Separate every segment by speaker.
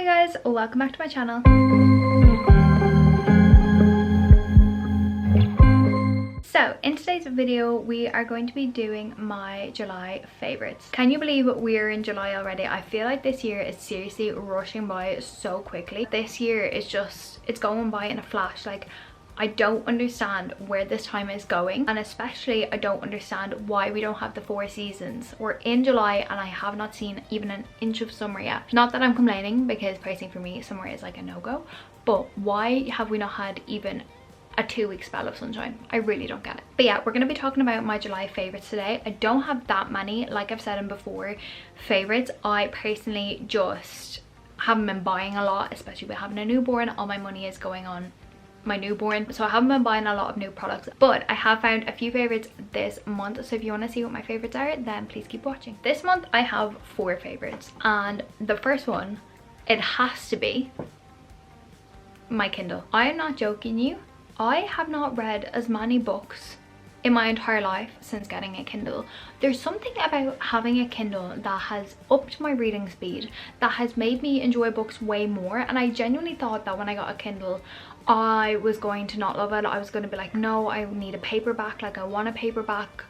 Speaker 1: Hey guys, welcome back to my channel. So in today's video we are going to be doing my July favorites. Can you believe we're in July already? I feel like this year is seriously rushing by so quickly. This year is just, it's going by in a flash. Like, I don't understand where this time is going, and especially I don't understand why we don't have the 4 seasons. We're in July and I have not seen even an inch of summer yet. Not that I'm complaining, because personally for me summer is like a no-go, but why have we not had even a 2-week spell of sunshine? I really don't get it. But yeah, we're going to be talking about my July favorites today. I don't have that many, like I've said in before, favorites. I personally just haven't been buying a lot, especially with having a newborn. All my money is going on my newborn, so I haven't been buying a lot of new products, but I have found a few favorites this month. So if you want to see what my favorites are, then please keep watching. This month I have 4 favorites, and the first one, it has to be my Kindle. I am not joking you, I have not read as many books in my entire life since getting a Kindle. There's something about having a Kindle that has upped my reading speed, that has made me enjoy books way more, and I genuinely thought that when I got a Kindle I was going to not love it. I was going to be like, no, I need a paperback, like I want a paperback.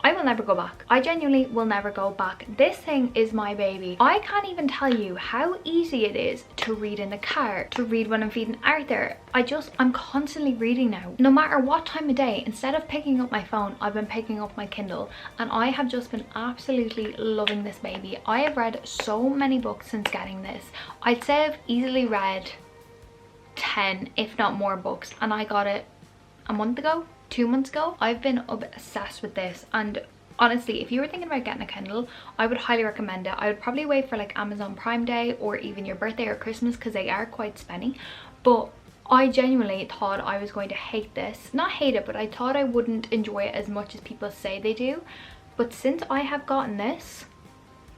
Speaker 1: I will never go back. I genuinely will never go back. This thing is my baby. I can't even tell you how easy it is to read in the car, to read when I'm feeding Arthur. I'm constantly reading now. No matter what time of day, instead of picking up my phone, I've been picking up my Kindle, and I have just been absolutely loving this baby. I have read so many books since getting this. I'd say I've easily read 10 if not more books, and I got it a month ago, 2 months ago. I've been obsessed with this, and honestly if you were thinking about getting a Kindle, I would highly recommend it. I would probably wait for like Amazon Prime Day or even your birthday or Christmas, because they are quite spenny. But I genuinely thought I was going to hate this. Not hate it, but I thought I wouldn't enjoy it as much as people say they do. But since I have gotten this,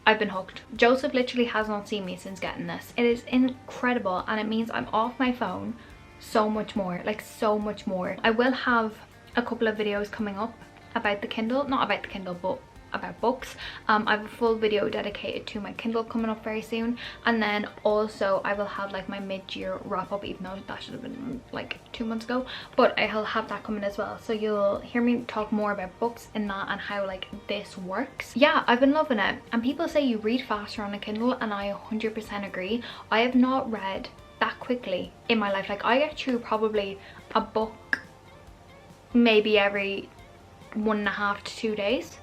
Speaker 1: I've been hooked. Joseph literally has not seen me since getting this. It is incredible, and it means I'm off my phone so much more, like so much more. I will have a couple of videos coming up about the Kindle, not about the Kindle but about books. I have a full video dedicated to my Kindle coming up very soon, and then also I will have like my mid-year wrap up, even though that should have been like 2 months ago, but I'll have that coming as well. So you'll hear me talk more about books in that and how like this works. Yeah, I've been loving it, and people say you read faster on a Kindle, and I 100% agree. I have not read that quickly in my life. Like I get through probably a book maybe every 1.5 to 2 days,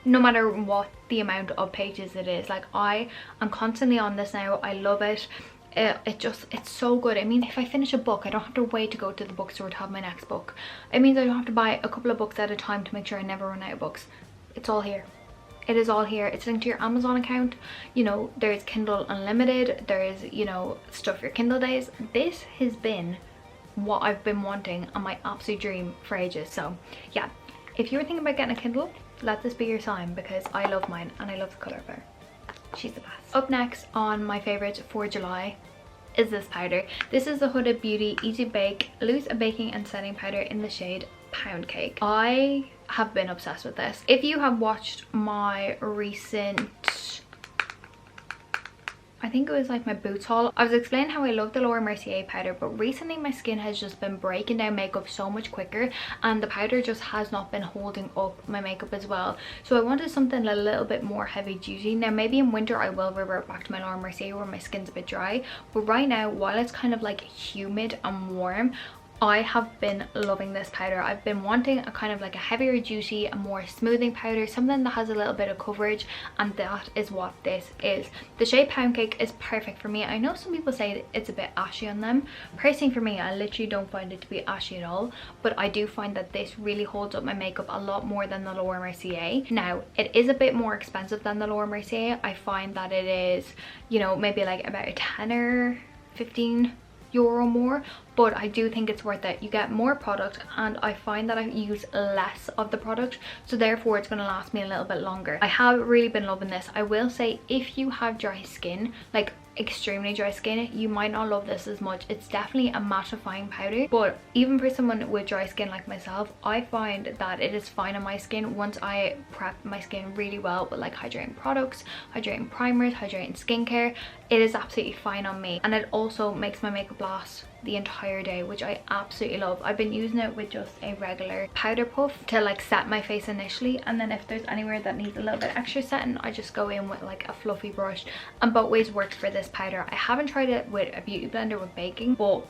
Speaker 1: no matter what the amount of pages it is. Like I am constantly on this now. I love it. It's so good. I mean, if I finish a book, I don't have to wait to go to the bookstore to have my next book. It means I don't have to buy a couple of books at a time to make sure I never run out of books. It's all here. It is all here. It's linked to your Amazon account. You know, there's Kindle Unlimited, there's, you know, stuff for Kindle days. This has been what I've been wanting and my absolute dream for ages. So yeah, if you were thinking about getting a Kindle, let this be your sign, because I love mine and I love the colour of her. She's the best. Up next on my favourites for July is this powder. This is the Huda Beauty Easy Bake Loose Baking and Setting Powder in the shade Pound Cake. I have been obsessed with this. If you have watched my recent, I think it was like my boots haul, I was explaining how I love the Laura Mercier powder, but recently my skin has just been breaking down makeup so much quicker, and the powder just has not been holding up my makeup as well. So I wanted something a little bit more heavy duty. Now maybe in winter I will revert back to my Laura Mercier where my skin's a bit dry, but right now while it's kind of like humid and warm, I have been loving this powder. I've been wanting a kind of like a heavier duty, a more smoothing powder, something that has a little bit of coverage, and that is what this is. The shade Pound Cake is perfect for me. I know some people say it's a bit ashy on them. Personally for me, I literally don't find it to be ashy at all, but I do find that this really holds up my makeup a lot more than the Laura Mercier. Now, it is a bit more expensive than the Laura Mercier. I find that it is, you know, maybe like about a 10 or 15 euro more, but I do think it's worth it. You get more product, and I find that I use less of the product, so therefore it's going to last me a little bit longer. I have really been loving this. I will say, if you have dry skin, like extremely dry skin, you might not love this as much. It's definitely a mattifying powder, but even for someone with dry skin like myself, I find that it is fine on my skin once I prep my skin really well with like hydrating products, hydrating primers, hydrating skincare. It is absolutely fine on me, and it also makes my makeup last the entire day, which I absolutely love. I've been using it with just a regular powder puff to like set my face initially, and then if there's anywhere that needs a little bit extra setting, I just go in with like a fluffy brush, and both ways works for this powder. I haven't tried it with a beauty blender with baking, but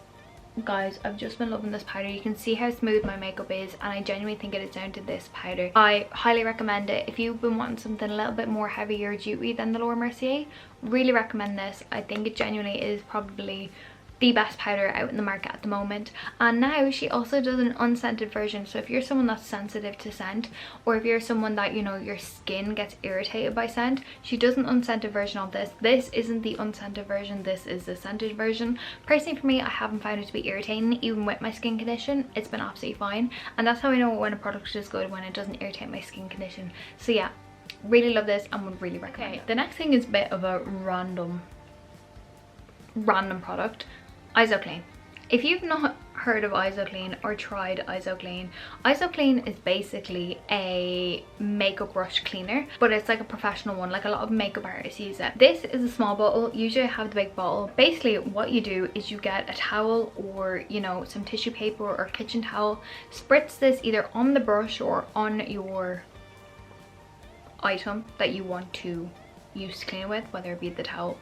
Speaker 1: guys, I've just been loving this powder. You can see how smooth my makeup is, and I genuinely think it is down to this powder. I highly recommend it. If you've been wanting something a little bit more heavier duty than the Laura Mercier, really recommend this. I think it genuinely is probably the best powder out in the market at the moment. And now she also does an unscented version, so if you're someone that's sensitive to scent, or if you're someone that, you know, your skin gets irritated by scent, she does an unscented version of this. This isn't the unscented version, this is the scented version. Personally for me, I haven't found it to be irritating. Even with my skin condition, it's been absolutely fine, and that's how I know when a product is good, when it doesn't irritate my skin condition. So yeah, really love this and would really recommend it. The next thing is a bit of a random product. IsoClean. If you've not heard of IsoClean or tried IsoClean, IsoClean is basically a makeup brush cleaner, but it's like a professional one. Like a lot of makeup artists use it. This is a small bottle. Usually I have the big bottle. Basically what you do is you get a towel, or you know, some tissue paper or kitchen towel, spritz this either on the brush or on your item that you want to use to clean with, whether it be the towel,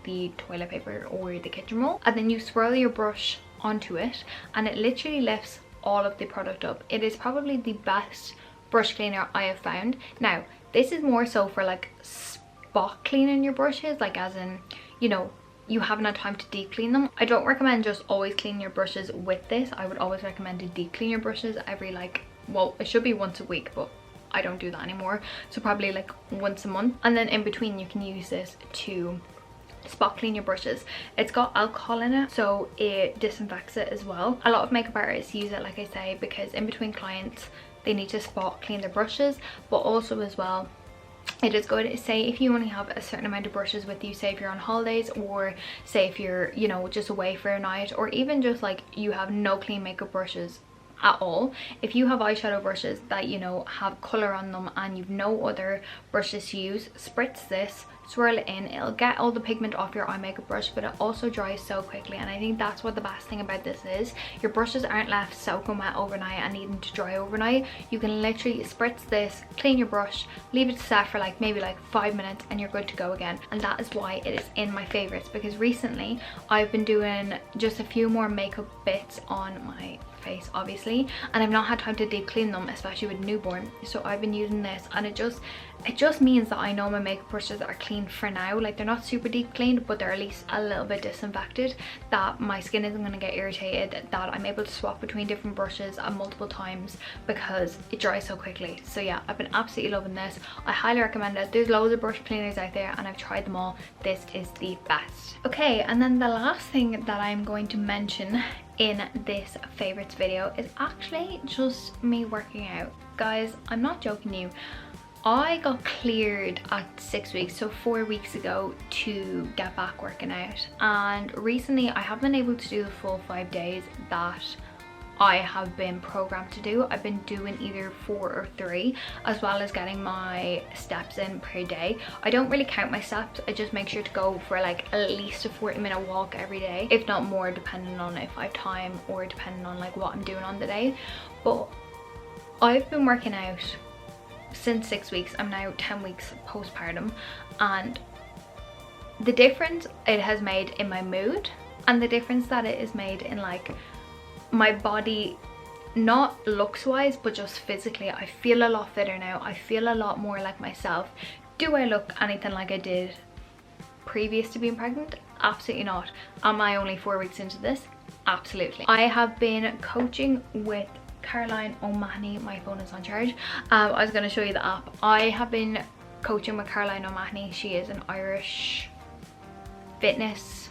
Speaker 1: the toilet paper, or the kitchen roll, and then you swirl your brush onto it, and it literally lifts all of the product up. It is probably the best brush cleaner I have found. Now this is more so for like spot cleaning your brushes, like as in, you know, you haven't had time to deep clean them. I don't recommend just always cleaning your brushes with this. I would always recommend to deep clean your brushes every, like, well, it should be once a week, but I don't do that anymore, so probably like once a month. And then in between you can use this to spot clean your brushes. It's got alcohol in it, so it disinfects it as well. A lot of makeup artists use it, like I say, because in between clients they need to spot clean their brushes, but also as well it is good. Say if you only have a certain amount of brushes with you, say if you're on holidays, or say if you're, you know, just away for a night, or even just like you have no clean makeup brushes at all. If you have eyeshadow brushes that, you know, have color on them and you've no other brushes to use, spritz this, swirl it in. It'll get all the pigment off your eye makeup brush, but it also dries so quickly, and I think that's what the best thing about this is. Your brushes aren't left soaking wet overnight and needing to dry overnight. You can literally spritz this, clean your brush, leave it to set for like maybe like 5 minutes, and you're good to go again. And that is why it is in my favorites, because recently I've been doing just a few more makeup bits on my face, obviously, and I've not had time to deep clean them, especially with newborn, so I've been using this, and it just means that I know my makeup brushes are clean for now. Like, they're not super deep cleaned, but they're at least a little bit disinfected, that my skin isn't going to get irritated, that I'm able to swap between different brushes multiple times because it dries so quickly. So yeah, I've been absolutely loving this. I highly recommend it. There's loads of brush cleaners out there and I've tried them all. This is the best. Okay, and then the last thing that I'm going to mention in this favorites video is actually just me working out. Guys, I'm not joking you. I got cleared at 6 weeks, so 4 weeks ago, to get back working out, and recently I haven't been able to do the full 5 days that I have been programmed to do. I've been doing either 4 or 3, as well as getting my steps in per day. I don't really count my steps, I just make sure to go for like at least a 40-minute walk every day, if not more, depending on if I have time or depending on like what I'm doing on the day. But I've been working out since 6 weeks. I'm now 10 weeks postpartum, and the difference it has made in my mood, and the difference that it has made in like my body, not looks wise but just physically, I feel a lot fitter now. I feel a lot more like myself. Do I look anything like I did previous to being pregnant? Absolutely not. Am I only 4 weeks into this? Absolutely. I have been coaching with Caroline O'Mahony. My phone is on charge. I was going to show you the app. I have been coaching with Caroline O'Mahony. She is an Irish fitness,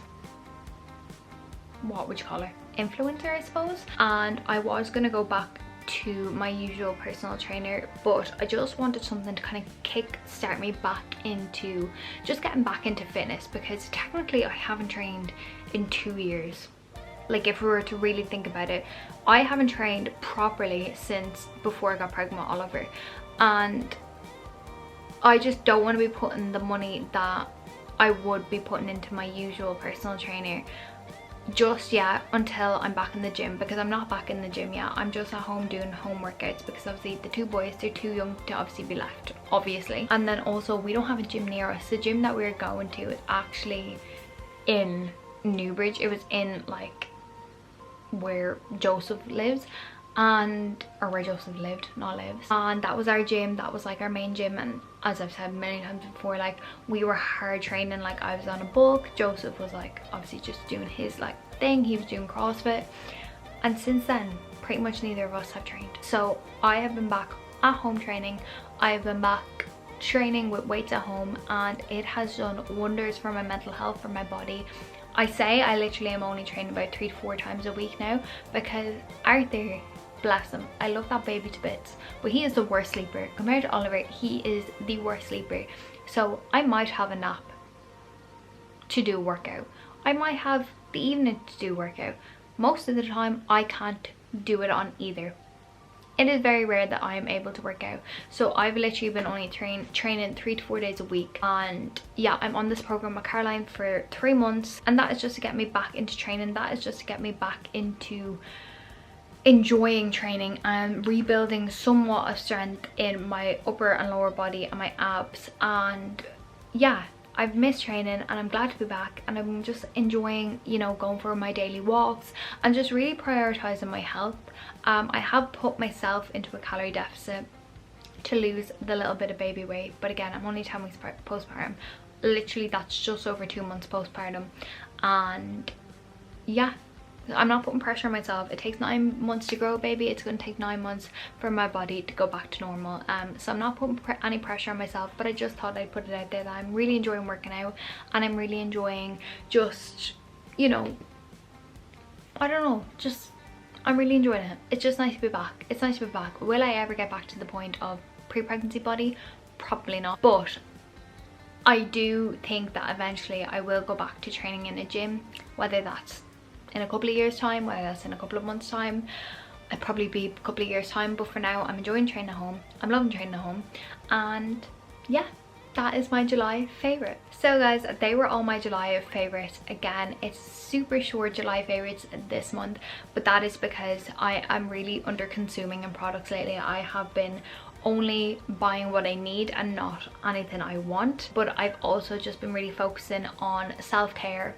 Speaker 1: what would you call her? influencer, I suppose, and I was gonna go back to my usual personal trainer, but I just wanted something to kind of kick start me back into just getting back into fitness, because technically I haven't trained in 2 years. Like, if we were to really think about it, I haven't trained properly since before I got pregnant with Oliver, and I just don't want to be putting the money that I would be putting into my usual personal trainer just yet until I'm back in the gym, because I'm not back in the gym yet. I'm just at home doing home workouts, because obviously the 2 boys, they're too young to obviously be left, obviously. And then also we don't have a gym near us. The gym that we're going to is actually in Newbridge. It was in like where Joseph lives, and or where Joseph lived, not lives, and that was our gym. That was like our main gym, and as I've said many times before, like, we were hard training. Like, I was on a bulk, Joseph was like obviously just doing his like thing, he was doing CrossFit, and since then pretty much neither of us have trained. So I have been back at home training. I have been back training with weights at home, and it has done wonders for my mental health, for my body. I say I literally am only training about 3 to 4 times a week now, because Arthur, bless him, I love that baby to bits, but he is the worst sleeper. Compared to Oliver, he is the worst sleeper. So I might have a nap to do a workout. I might have the evening to do a workout. Most of the time I can't do it on either. It is very rare that I am able to work out. So I've literally been only training 3 to 4 days a week. And yeah, I'm on this program with Caroline for 3 months, and that is just to get me back into training. That is just to get me back into enjoying training and rebuilding somewhat of strength in my upper and lower body and my abs. And yeah, I've missed training, and I'm glad to be back, and I'm just enjoying, you know, going for my daily walks and just really prioritizing my health. I have put myself into a calorie deficit to lose the little bit of baby weight, but again, I'm only 10 weeks postpartum. Literally, that's just over 2 months postpartum, and yeah, I'm not putting pressure on myself. It takes 9 months to grow a baby. It's going to take 9 months for my body to go back to normal. So I'm not putting any pressure on myself, but I just thought I'd put it out there that I'm really enjoying working out, and I'm really enjoying just, you know, I don't know, just I'm really enjoying it. It's just nice to be back. It's nice to be back. Will I ever get back to the point of pre-pregnancy body? Probably not, but I do think that eventually I will go back to training in a gym, whether that's in a couple of years time, whether that's in a couple of months time. It'd probably be a couple of years time, but for now I'm enjoying training at home. I'm loving training at home, and yeah, that is my July favorite. So guys, they were all my July favorites. Again, it's super short July favorites this month, but that is because I am really under consuming in products lately. I have been only buying what I need and not anything I want, but I've also just been really focusing on self-care,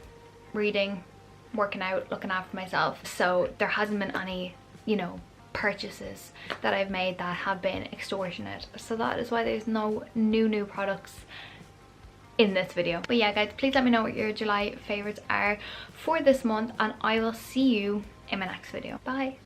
Speaker 1: reading, working out, looking after myself. So there hasn't been any, you know, purchases that I've made that have been extortionate. So that is why there's no new products in this video. But yeah guys, please let me know what your July favorites are for this month, and I will see you in my next video. Bye.